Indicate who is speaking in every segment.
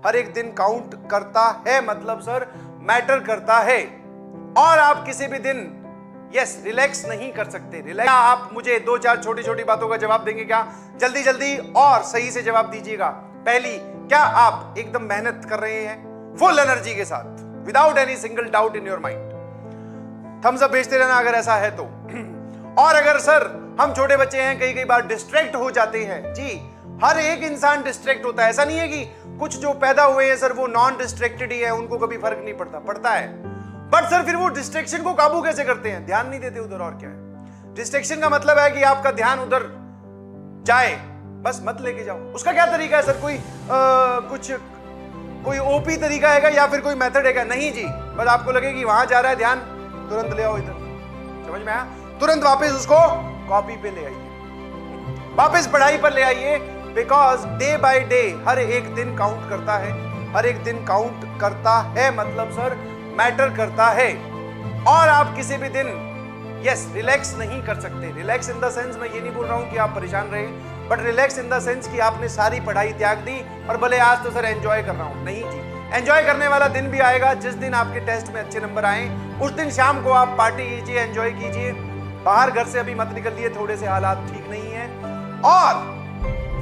Speaker 1: हर एक दिन काउंट करता है, मतलब सर मैटर करता है। और आप किसी भी दिन रिलैक्स नहीं कर सकते। रिलैक्स, आप मुझे 2-4 छोटी छोटी बातों का जवाब देंगे क्या? जल्दी जल्दी और सही से जवाब दीजिएगा। पहली, क्या आप एकदम मेहनत कर रहे हैं फुल एनर्जी के साथ, without any single doubt in your mind? Thumbs up भेजते रहना अगर ऐसा है तो। और अगर सर हम छोटे बच्चे हैं, कई बार डिस्ट्रैक्ट हो जाते हैं। जी, हर एक इंसान डिस्ट्रैक्ट होता है। ऐसा नहीं है कि कुछ जो पैदा हुए हैं सर वो नॉन डिस्ट्रैक्टेड ही है, उनको कभी फर्क नहीं पड़ता, पड़ता है। बट सर फिर वो डिस्ट्रैक्शन को काबू कैसे करते हैं? ध्यान नहीं देते उधर। और क्या है डिस्ट्रैक्शन का मतलब? है कि आपका ध्यान उधर जाए, बस मत लेके जाओ। उसका क्या तरीका है सर? कोई ओपी तरीका है या फिर कोई मेथड है? नहीं जी, बस आपको लगे कि वहां जा रहा है ध्यान, तुरंत ले आओ इधर। समझ में आया? तुरंत वापस उसको कॉपी पे ले आइए, वापस पढ़ाई पर ले आइए। बिकॉज डे बाय डे हर एक दिन काउंट करता है, हर एक दिन काउंट करता है, मतलब सर मैटर करता है। और आप किसी भी दिन रिलैक्स नहीं कर सकते। रिलैक्स इन द सेंस, मैं ये नहीं बोल रहा हूं कि आप परेशान रहे, but relax in the sense कि आपने सारी पढ़ाई त्याग दी और भले आज तो सर एंजॉय कर रहा हूं। नहीं जी, एंजॉय करने वाला दिन भी आएगा जिस दिन आपके टेस्ट में अच्छे नंबर आए। उस दिन शाम को आप पार्टी कीजिए, एंजॉय कीजिए। बाहर घर से अभी मत निकलिए, थोड़े से हालात ठीक नहीं है, और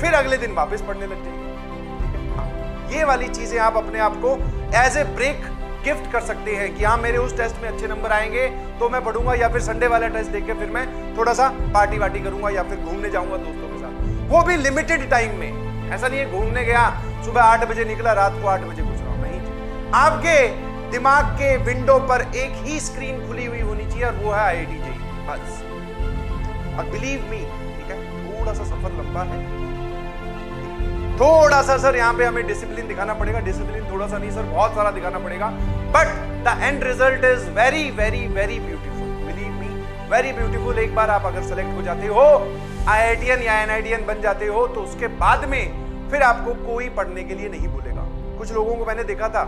Speaker 1: फिर अगले दिन वापस पढ़ने लग जाइए। ये वाली चीजें आप अपने आप को एज ए ब्रेक गिफ्ट कर सकते हैं कि हाँ, मेरे उस टेस्ट में अच्छे नंबर आएंगे तो मैं पढ़ूंगा, या फिर संडे वाला टेस्ट देख के फिर मैं थोड़ा सा पार्टी वार्टी करूंगा, या फिर घूमने जाऊंगा दोस्तों के साथ, वो भी लिमिटेड टाइम में। ऐसा नहीं है घूमने गया, सुबह 8 बजे निकला, रात को 8 बजे घुस रहा हूं। नहीं, आपके दिमाग के विंडो पर एक ही स्क्रीन खुली हुई होनी चाहिए, और वो है IIT JEE बस। और बिलीव मी, ठीक है, थोड़ा सा सफर लंबा है, थोड़ा सा सर यहाँ पे हमें डिसिप्लिन दिखाना पड़ेगा। डिसिप्लिन थोड़ा सा नहीं सर, बहुत सारा दिखाना पड़ेगा, but the end result is very very very beautiful. Believe me, very beautiful. एक बार आप अगर सेलेक्ट हो जाते हो, IITian या NITian बन जाते हो, तो उसके बाद में फिर आपको कोई पढ़ने के लिए नहीं बोलेगा। कुछ लोगों को मैंने देखा था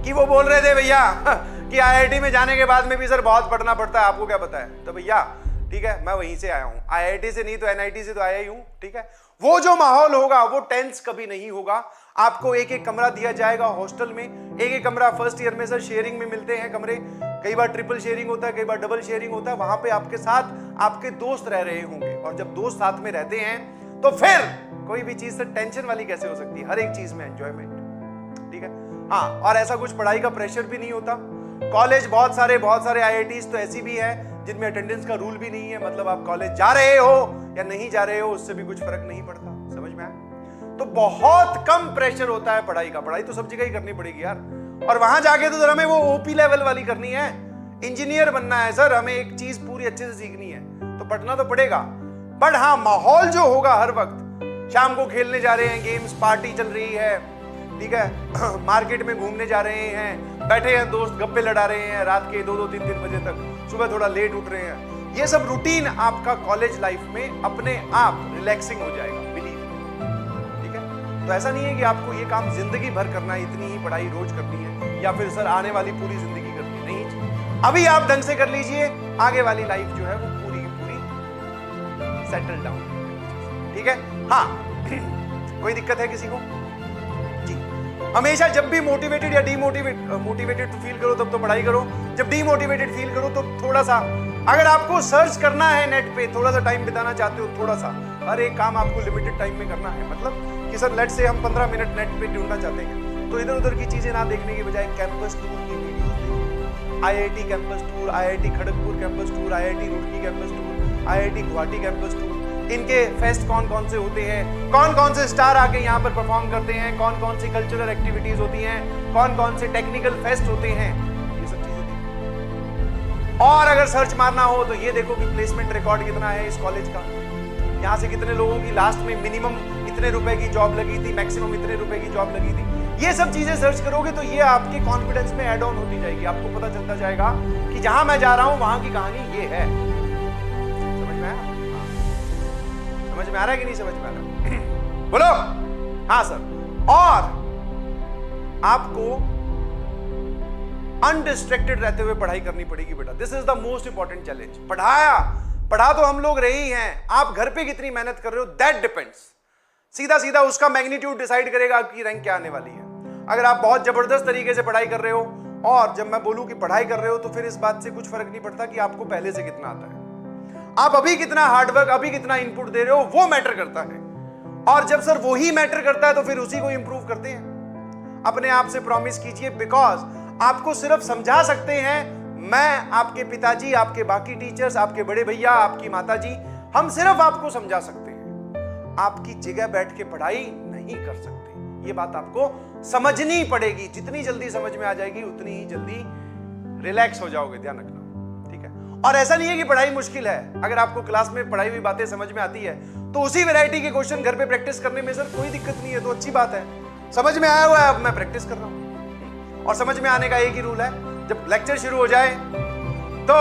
Speaker 1: कि वो बोल रहे थे भैया कि IIT में जाने के बाद में भी सर बहुत पढ़ना पड़ता है, आपको क्या पता है? तो भैया ठीक है, मैं वहीं से आया हूं, IIT से नहीं तो NIT से तो आया ही हूं, ठीक है। वो जो माहौल होगा वो टेंस कभी नहीं होगा। आपको एक एक कमरा दिया जाएगा हॉस्टल में, एक एक कमरा फर्स्ट ईयर में सर शेयरिंग में मिलते हैं कमरे, कई बार ट्रिपल शेयरिंग होता है, कई बार डबल शेयरिंग होता है। वहां पे आपके साथ आपके दोस्त रह रहे होंगे, और जब दोस्त साथ में रहते हैं तो फिर कोई भी चीज से टेंशन वाली कैसे हो सकती है? हर एक चीज में एंजॉयमेंट, ठीक है। हाँ, और ऐसा कुछ पढ़ाई का प्रेशर भी नहीं होता। कॉलेज बहुत सारे IITs तो ऐसी भी है जिनमें अटेंडेंस का रूल भी नहीं है, मतलब आप कॉलेज जा रहे हो या नहीं जा रहे हो उससे भी कुछ फर्क नहीं पड़ता। समझ में आया? तो बहुत कम प्रेशर होता है पढ़ाई का। पढ़ाई तो सब जगह ही करनी पड़ेगी यार, और वहां जाके तो हमें वो OP लेवल वाली करनी है। इंजीनियर बनना है सर, हमें एक चीज पूरी अच्छे से सीखनी है, तो पढ़ना तो पड़ेगा। बट हाँ, माहौल जो होगा हर वक्त, शाम को खेलने जा रहे हैं गेम्स, पार्टी चल रही है, ठीक है, मार्केट में घूमने जा रहे हैं, बैठे हैं दोस्त, गप्पे लड़ा रहे हैं रात के 2-2, 3-3 बजे तक, सुबह थोड़ा लेट उठ रहे हैं। ये सब रूटीन आपका कॉलेज लाइफ में अपने आप रिलैक्सिंग हो जाएगा, बिलीव, ठीक है। तो ऐसा नहीं है कि आपको ये काम जिंदगी भर करना है, इतनी ही पढ़ाई रोज करनी है, या फिर सर आने वाली पूरी जिंदगी करनी है। नहीं, अभी आप ढंग से कर लीजिए, आगे वाली लाइफ जो है वो पूरी की पूरी सेटल डाउन, ठीक है। हाँ, कोई दिक्कत है किसी को? हमेशा जब भी मोटिवेटेड या मोटिवेटेड तो फील करो तब तो पढ़ाई करो, जब डीमोटिवेटेड फील करो तो थोड़ा सा, अगर आपको सर्च करना है नेट पे, थोड़ा सा टाइम बिताना चाहते हो, थोड़ा सा, हर एक काम आपको लिमिटेड टाइम में करना है। मतलब कि सर लेट से हम 15 मिनट नेट पे ढूंढना चाहते हैं, तो इधर उधर की चीजें ना देखने की बजाय कैंपस टूर की वीडियो देखिए। IIT campus tour, IIT Kharagpur campus tour, IIT Roorkee campus tour, IIT Guwahati campus tour, इनके फेस्ट कौन कौन से होते हैं, कौन कौन से स्टार आके यहाँ पर परफॉर्म करते हैं, कौन कौन सी कल्चरल एक्टिविटीज होती हैं, कौन कौन से टेक्निकल फेस्ट होते हैं, ये सब चीजें देखो। और अगर सर्च मारना हो तो ये देखो कि प्लेसमेंट रिकॉर्ड कितना है इस कॉलेज का, यहाँ से कितने लोगों की लास्ट में मिनिमम इतने रुपए की जॉब लगी थी, मैक्सिमम इतने रुपए की जॉब लगी थी। ये सब चीजें सर्च करोगे तो ये आपके कॉन्फिडेंस में ऐड ऑन होती जाएगी, आपको पता चलता जाएगा कि जहां मैं जा रहा हूं वहां की कहानी ये है। समझ में आया? समझ में आ रहा है कि नहीं समझ में आ रहा? बोलो हाँ सर। और आपको अनडिस्ट्रैक्टेड रहते हुए पढ़ाई करनी पड़ेगी बेटा, this is the most important challenge. पढ़ा तो हम लोग रहे ही हैं, आप घर पे कितनी मेहनत कर रहे हो दैट डिपेंड्स। सीधा सीधा उसका मैग्नीट्यूड डिसाइड करेगा आपकी रैंक क्या आने वाली है। अगर आप बहुत जबरदस्त तरीके से पढ़ाई कर रहे हो, और जब मैं बोलूं कि पढ़ाई कर रहे हो, तो फिर इस बात से कुछ फर्क नहीं पड़ता कि आपको पहले से कितना आता है। आप अभी कितना हार्डवर्क, अभी कितना इनपुट दे रहे हो, वो मैटर करता है। और जब सर वही मैटर करता है तो फिर उसी को इंप्रूव करते हैं। अपने आप से प्रॉमिस कीजिए, बिकॉज आपको सिर्फ समझा सकते हैं मैं, आपके पिताजी, आपके बाकी टीचर्स, आपके बड़े भैया, आपकी माताजी, हम सिर्फ आपको समझा सकते हैं। आपकी जगह बैठ के पढ़ाई नहीं कर सकते। ये बात आपको समझनी पड़ेगी। जितनी जल्दी समझ में आ जाएगी उतनी ही जल्दी रिलैक्स हो जाओगे, ध्यान रखना, ठीक है। और ऐसा नहीं है कि पढ़ाई मुश्किल है। अगर आपको क्लास में पढ़ाई हुई बातें समझ में आती है तो उसी वैरायटी के क्वेश्चन घर पे प्रैक्टिस करने में सर कोई दिक्कत नहीं है, तो अच्छी बात है। समझ में आया हुआ है, अब मैं प्रैक्टिस कर रहा हूं। और समझ में आने का एक ही रूल है, जब लेक्चर शुरू हो जाए तो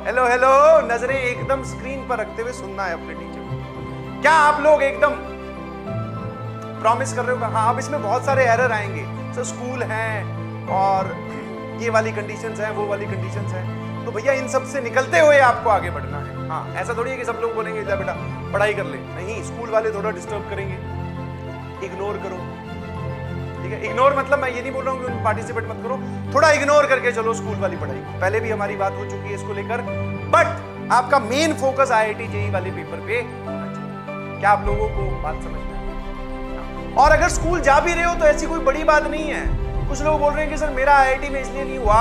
Speaker 1: हेलो हेलो नजरें एकदम स्क्रीन पर रखते हुए सुनना है अपने टीचर को। क्या आप लोग एकदम प्रॉमिस कर रहे हो? हाँ। अब इसमें बहुत सारे एरर आएंगे सर, स्कूल हैं और ये वाली कंडीशंस हैं, वो वाली कंडीशंस हैं, तो भैया इन सब से निकलते हुए आपको आगे बढ़ना है। हाँ, ऐसा थोड़ी है कि सब लोग बोलेंगे जा बेटा पढ़ाई कर ले, नहीं, स्कूल वाले थोड़ा डिस्टर्ब करेंगे, इग्नोर करो, ठीक है। इग्नोर मतलब मैं ये नहीं बोल रहा हूँ कि पार्टिसिपेट मत करो, थोड़ा इग्नोर करके चलो स्कूल वाली पढ़ाई को। पहले भी हमारी बात हो चुकी है इसको लेकर, बट आपका मेन फोकस IIT JEE वाले पेपर पे होना चाहिए। क्या आप लोगों को बात समझ में? और अगर स्कूल जा भी रहे हो तो ऐसी कोई बड़ी बात नहीं है। कुछ लोग बोल रहे हैं कि सर मेरा IIT में इसलिए नहीं हुआ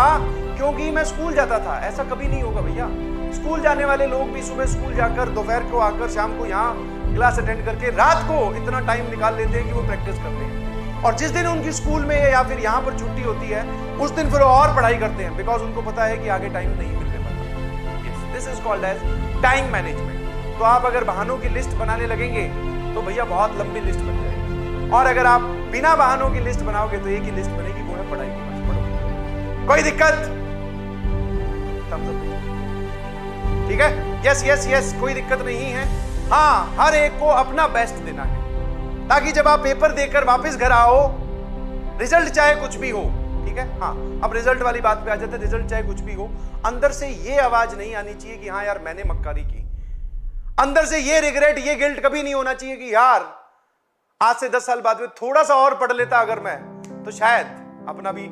Speaker 1: क्योंकि मैं स्कूल जाता था। ऐसा कभी नहीं होगा भैया। स्कूल जाने वाले लोग भी सुबह स्कूल जाकर, दोपहर को आकर, शाम को यहाँ क्लास अटेंड करके, रात को इतना टाइम निकाल लेते हैं कि वो प्रैक्टिस करते हैं। और जिस दिन उनकी स्कूल में या फिर यहाँ पर छुट्टी होती है उस दिन फिर और पढ़ाई करते हैं, बिकॉज उनको पता है कि आगे टाइम नहीं मिलने वाला। This is called as time management. तो आप अगर बहानों की लिस्ट बनाने लगेंगे तो भैया बहुत लंबी लिस्ट बन जाएगी। और अगर आप बिना बहानों की लिस्ट बनाओगे तो एक ही लिस्ट बनेगी, वो है पढ़ाई को मत पढ़ो। कोई दिक्कत? ठीक है, यस यस यस, कोई दिक्कत नहीं है। हाँ, हर एक को अपना बेस्ट देना है ताकि जब आप पेपर देकर वापस घर आओ, रिजल्ट चाहे कुछ भी हो, ठीक है। हाँ, अब रिजल्ट वाली बात पे आ जाते हैं। रिजल्ट चाहे कुछ भी हो, अंदर से ये आवाज नहीं आनी चाहिए कि हाँ यार मैंने मक्कारी की। अंदर से ये रिग्रेट, ये गिल्ट कभी नहीं होना चाहिए कि यार आज से 10 साल बाद में थोड़ा सा और पढ़ लेता अगर मैं, तो शायद अपना भी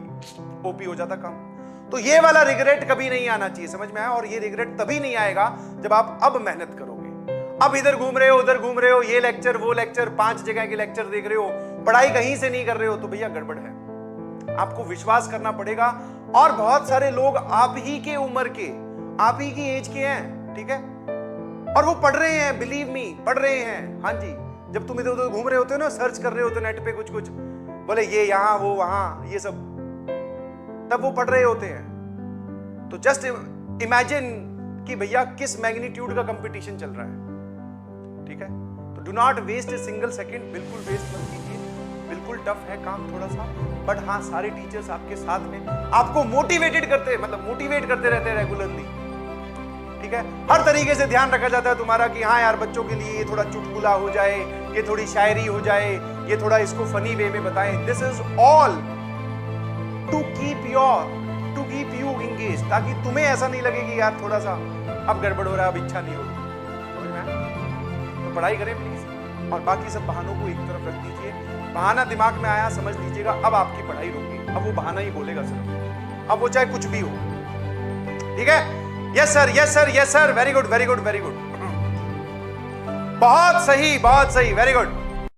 Speaker 1: ओपी हो जाता काम। तो ये वाला रिग्रेट कभी नहीं आना चाहिए, समझ में आया? और ये रिग्रेट तभी नहीं आएगा जब आप अब मेहनत करोगे। अब इधर घूम रहे हो, उधर घूम रहे हो, ये लेक्चर वो लेक्चर, 5 जगह के लेक्चर देख रहे हो, पढ़ाई कहीं से नहीं कर रहे हो, तो भैया गड़बड़ है। आपको विश्वास करना पड़ेगा। और बहुत सारे लोग आप ही के उम्र के, आप ही की एज के हैं, ठीक है, और वो पढ़ रहे हैं, बिलीव मी, पढ़ रहे हैं। हाँ जी, जब तुम इधर उधर घूम रहे होते हो ना, सर्च कर रहे होते हो नेट पे कुछ कुछ, बोले ये यहाँ वो वहां, ये सब, तब वो पढ़ रहे होते हैं। तो जस्ट इमेजिन कि भैया किस मैग्नीट्यूड का कंपटीशन चल रहा है, ठीक है। तो do not waste a single second, बिल्कुल वेस्ट मत कीजिए। बिल्कुल टफ है काम थोड़ा सा, बट हाँ, सारे टीचर्स आपके साथ में आपको मोटिवेटेड करते, मतलब मोटिवेट करते रहते हैं रेगुलरली, ठीक है। हर तरीके से ध्यान रखा जाता है तुम्हारा कि हाँ यार बच्चों के लिए ये थोड़ा चुटकुला हो जाए, ये थोड़ी शायरी हो जाए, ये थोड़ा इसको फनी वे में बताएं। This is all to keep you engage, ताकि तुम्हें ऐसा नहीं लगे कि यार थोड़ा सा अब गड़बड़ हो रहा है, अब इच्छा नहीं हो रही। तो पढ़ाई करें प्लीज, और बाकी सब बहानों को एक तरफ रख दीजिए। बहाना दिमाग में आया, समझ लीजिएगा अब आपकी पढ़ाई रुकी, अब वो बहाना ही बोलेगा सिर्फ, अब वो चाहे कुछ भी हो, ठीक है। Yes sir, yes sir, yes sir, very good very good very good, बहुत सही, वेरी गुड।